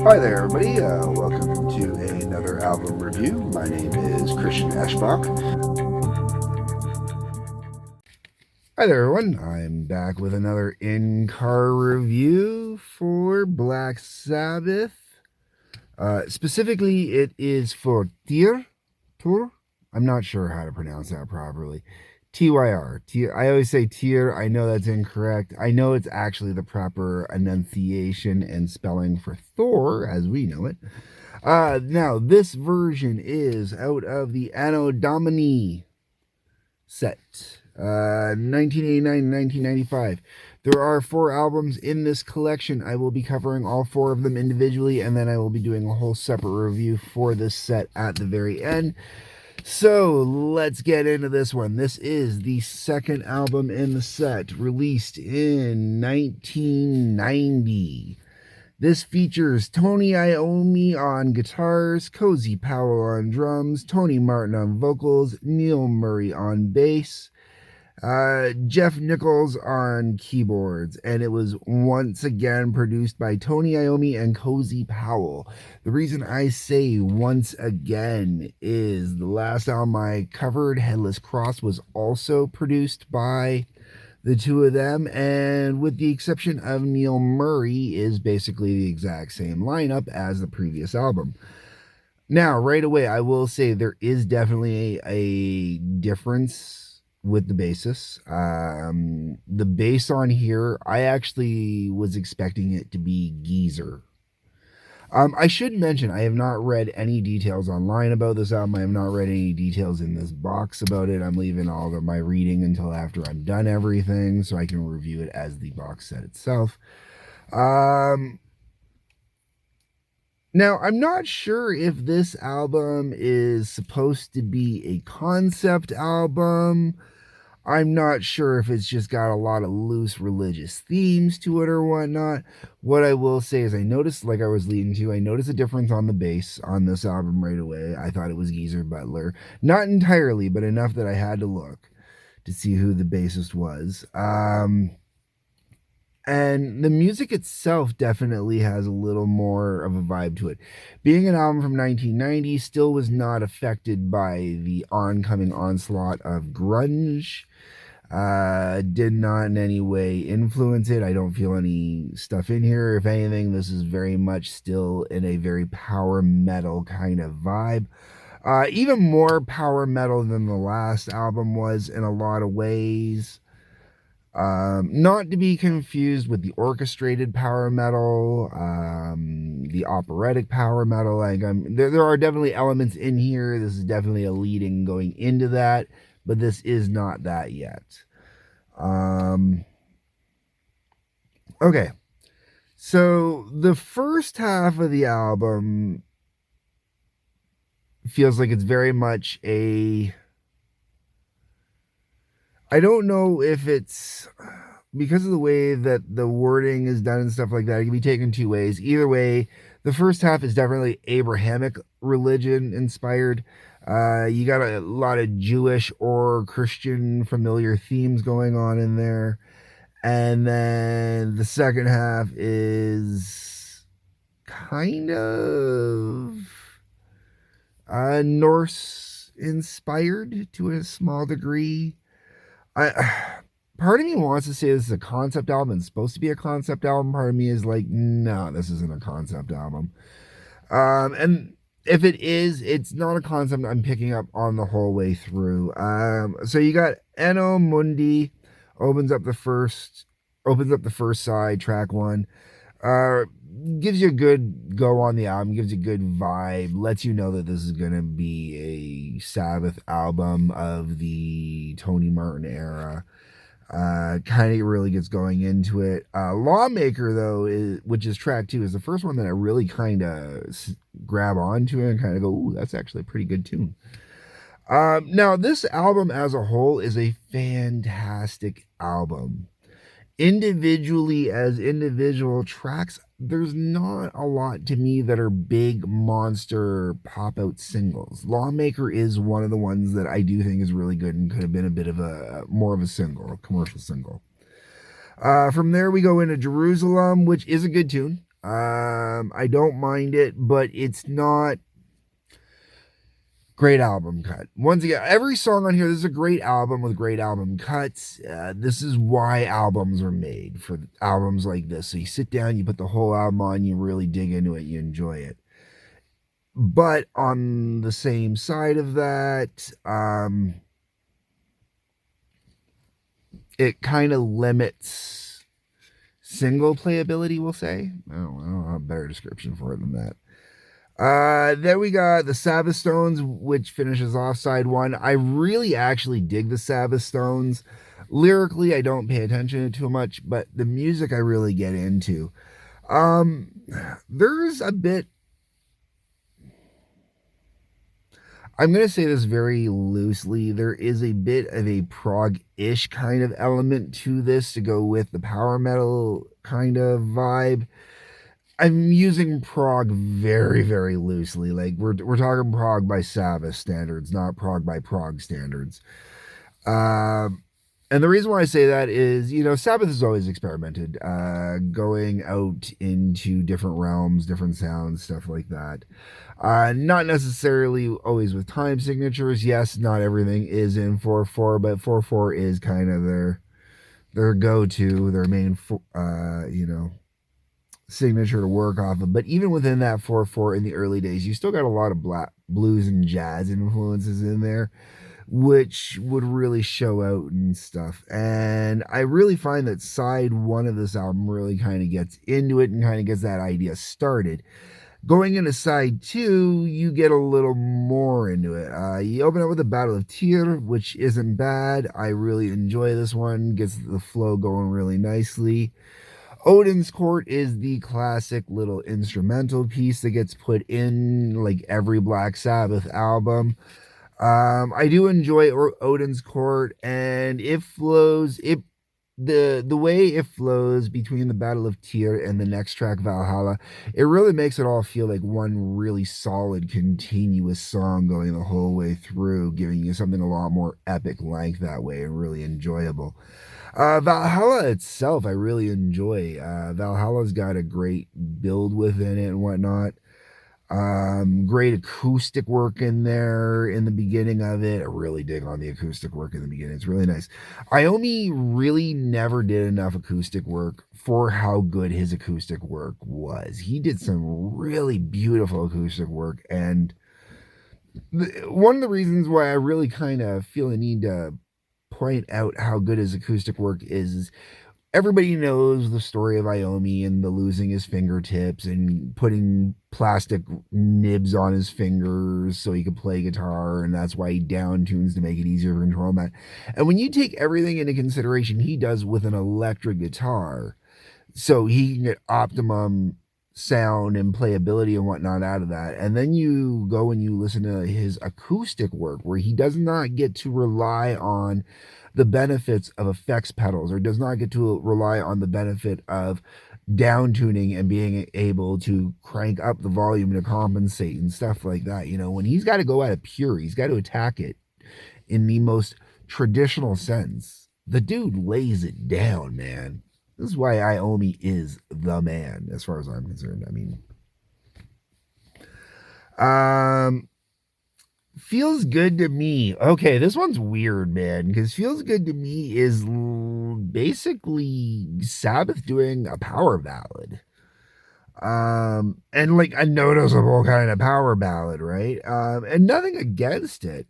Hi there, everybody. Welcome to another album review. My name is Christian Eschbach. Hi there, everyone. I'm back with another in-car review for Black Sabbath. Specifically, it is for TYR. I'm not sure how to pronounce that properly. TYR. I always say TYR. I know that's incorrect. I know it's actually the proper enunciation and spelling for Thor, as we know it. Now, this version is out of the Anno Domini set, 1989 1995. There are 4 albums in this collection. I will be covering all 4 of them individually, and then I will be doing a whole separate review for this set at the very end. So let's get into this one. This is the second album in the set, released in 1990. This features Tony Iommi on guitars, Cozy Powell on drums, Tony Martin on vocals, Neil Murray on bass, Jeff Nichols on keyboards, and it was once again produced by Tony Iommi and Cozy Powell. The reason I say once again is the last album I covered, Headless Cross, was also produced by the two of them, and with the exception of Neil Murray, is basically the exact same lineup as the previous album. Now, right away, I will say there is definitely a difference with the basis. The bass on here, I actually was expecting it to be Geezer. I should mention, I have not read any details online about this album. I have not read any details in this box about it. I'm leaving all of my reading until after I've done everything, so I can review it as the box set itself. Now, I'm not sure if this album is supposed to be a concept album. I'm not sure if it's just got a lot of loose religious themes to it or whatnot. What I will say is I noticed, like I was leading to, I noticed a difference on the bass on this album right away. I thought it was Geezer Butler. Not entirely, but enough that I had to look to see who the bassist was. And the music itself definitely has a little more of a vibe to it. Being an album from 1990, still was not affected by the oncoming onslaught of grunge. Did not in any way influence it. I don't feel any stuff in here. If anything, this is very much still in a very power metal kind of vibe. Even more power metal than the last album was in a lot of ways. Not to be confused with the orchestrated power metal, the operatic power metal. Like, there are definitely elements in here. This is definitely a leading going into that, but this is not that yet. Okay, so the first half of the album feels like it's very much a... I don't know if it's because of the way that the wording is done and stuff like that. It can be taken 2 ways. Either way, the first half is definitely Abrahamic religion inspired. You got a lot of Jewish or Christian familiar themes going on in there. And then the second half is kind of Norse inspired to a small degree. Part of me wants to say this is a concept album. It's supposed to be a concept album. Part of me is like, no, this isn't a concept album. And if it is, it's not a concept I'm picking up on the whole way through. So you got Anno Mundi opens up the first side, track 1. Gives you a good go on the album, gives you a good vibe, lets you know that this is gonna be a Sabbath album of the Tony Martin era. Kind of really gets going into it. Lawmaker, though, which is track 2, is the first one that I really kind of grab onto and kind of go, ooh, that's actually a pretty good tune. Now, this album as a whole is a fantastic album. Individually, as individual tracks, there's not a lot to me that are big monster pop out singles. Lawmaker is one of the ones that I do think is really good and could have been a bit of a more of a single, a commercial single. From there we go into Jerusalem, which is a good tune. I don't mind it, but it's not great album cut. Once again, every song on here, this is a great album with great album cuts. This is why albums are made, for albums like this. So you sit down, you put the whole album on, you really dig into it, you enjoy it. But on the same side of that, it kind of limits single playability, we'll say. I don't have a better description for it than that. Then we got the Sabbath Stones, which finishes off side one. I really actually dig the Sabbath Stones. Lyrically, I don't pay attention to too much, but the music I really get into. Um, there's a bit. I'm going to say this very loosely. There is a bit of a prog-ish kind of element to this to go with the power metal kind of vibe. I'm using prog very, very loosely. Like we're talking prog by Sabbath standards, not prog by prog standards. Um, and the reason why I say that is, Sabbath has always experimented, going out into different realms, different sounds, stuff like that. Not necessarily always with time signatures. Yes, not everything is in 4/4, but 4/4 is kind of their go-to, their main, signature to work off of. But even within that 4/4 in the early days, you still got a lot of black blues and jazz influences in there, which would really show out and stuff. And I really find that side one of this album really kind of gets into it and kind of gets that idea started. Going into side two, you get a little more into it. You open up with the Battle of Tyr, which isn't bad. I really enjoy this one. Gets the flow going really nicely. Odin's Court is the classic little instrumental piece that gets put in like every Black Sabbath album. I do enjoy Odin's Court, and it flows. The way it flows between the Battle of Tyr and the next track, Valhalla, it really makes it all feel like one really solid, continuous song going the whole way through, giving you something a lot more epic length that way and really enjoyable. Valhalla itself, I really enjoy. Valhalla's got a great build within it and whatnot. Great acoustic work in there in the beginning of it. I really dig on the acoustic work in the beginning. It's really nice. Iommi really never did enough acoustic work for how good his acoustic work was. He did some really beautiful acoustic work, and one of the reasons why I really kind of feel the need to point out how good his acoustic work is everybody knows the story of Iommi and the losing his fingertips and putting plastic nibs on his fingers so he could play guitar, and that's why he down tunes to make it easier to control that. And when you take everything into consideration he does with an electric guitar, so he can get optimum sound and playability and whatnot out of that. And then you go and you listen to his acoustic work where he does not get to rely on the benefits of effects pedals, or does not get to rely on the benefit of down tuning and being able to crank up the volume to compensate and stuff like that. When he's got to go at it pure, he's got to attack it in the most traditional sense. The dude lays it down, man. This is why Iommi is the man, as far as I'm concerned. I mean, Feels Good to Me. Okay, this one's weird, man, because Feels Good to Me is basically Sabbath doing a power ballad. And like a noticeable kind of power ballad, right? And nothing against it.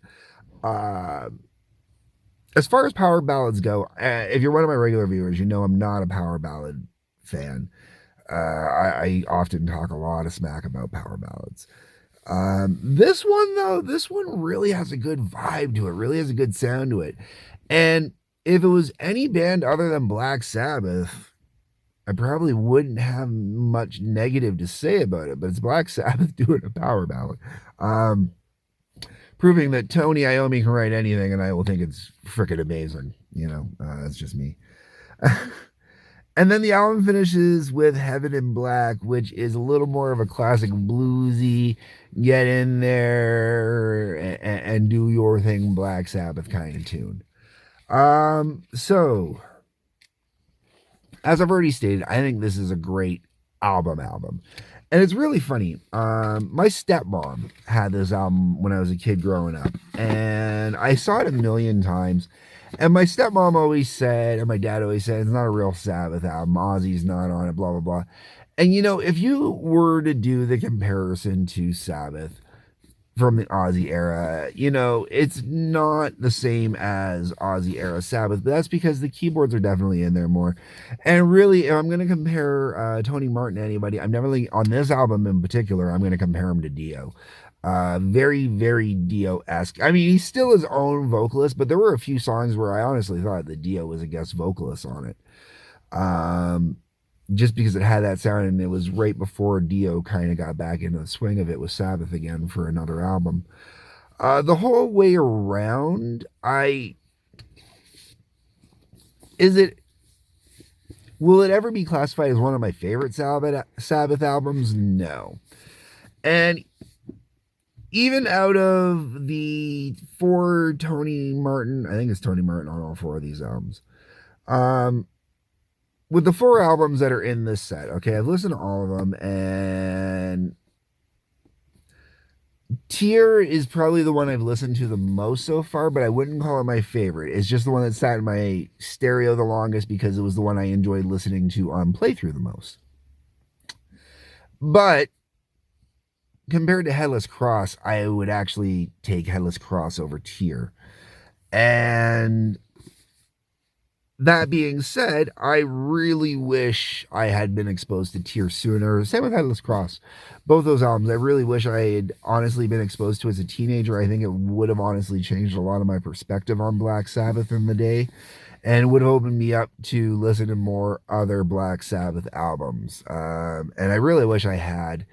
As far as power ballads go, if you're one of my regular viewers, you know I'm not a power ballad fan. I often talk a lot of smack about power ballads. This one, though, this one really has a good vibe to it, really has a good sound to it. And if it was any band other than Black Sabbath, I probably wouldn't have much negative to say about it, but it's Black Sabbath doing a power ballad. Proving that Tony Iommi can write anything and I will think it's freaking amazing. That's just me. And then the album finishes with Heaven in Black, which is a little more of a classic bluesy, get in there and do your thing Black Sabbath kind of tune. So, as I've already stated, I think this is a great album. And it's really funny. My stepmom had this album when I was a kid growing up, and I saw it a million times. And my stepmom always said, and my dad always said, it's not a real Sabbath album. Ozzy's not on it, blah, blah, blah. And if you were to do the comparison to Sabbath, from the Ozzy era. It's not the same as Ozzy era Sabbath, but that's because the keyboards are definitely in there more. And really, if I'm going to compare Tony Martin to anybody, I'm definitely, on this album in particular, I'm going to compare him to Dio. Very, very Dio-esque. I mean, he's still his own vocalist, but there were a few songs where I honestly thought that Dio was a guest vocalist on it. Just because it had that sound, and it was right before Dio kind of got back into the swing of it with Sabbath again for another album. The whole way around, will it ever be classified as one of my favorite Sabbath albums? No. And even out of the 4 Tony Martin, I think it's Tony Martin on all 4 of these albums, with the 4 albums that are in this set, okay, I've listened to all of them, and TYR is probably the one I've listened to the most so far, but I wouldn't call it my favorite. It's just the one that sat in my stereo the longest because it was the one I enjoyed listening to on playthrough the most. But compared to Headless Cross, I would actually take Headless Cross over TYR. And that being said, I really wish I had been exposed to TYR sooner. Same with Headless Cross. Both those albums, I really wish I had honestly been exposed to as a teenager. I think it would have honestly changed a lot of my perspective on Black Sabbath in the day, and would have opened me up to listen to more other Black Sabbath albums. And I really wish I had,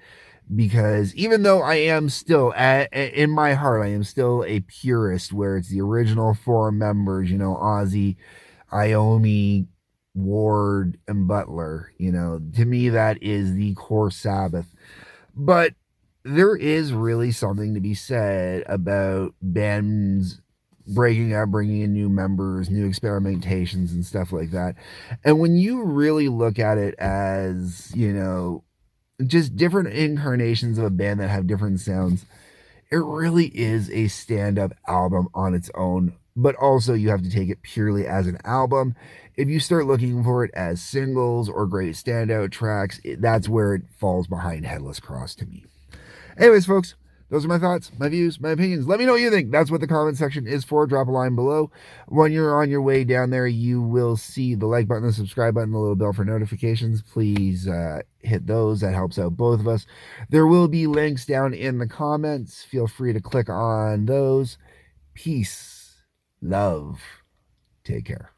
because even though I am still, in my heart, I am still a purist where it's the original 4 members, Ozzy, Iommi, Ward, and Butler. To me, that is the core Sabbath. But there is really something to be said about bands breaking up, bringing in new members, new experimentations, and stuff like that. And when you really look at it as, just different incarnations of a band that have different sounds, it really is a stand-up album on its own. But also, you have to take it purely as an album. If you start looking for it as singles or great standout tracks, that's where it falls behind Headless Cross to me. Anyways, folks, those are my thoughts, my views, my opinions. Let me know what you think. That's what the comment section is for. Drop a line below. When you're on your way down there, you will see the like button, the subscribe button, the little bell for notifications. Please hit those. That helps out both of us. There will be links down in the comments. Feel free to click on those. Peace. Love. Take care.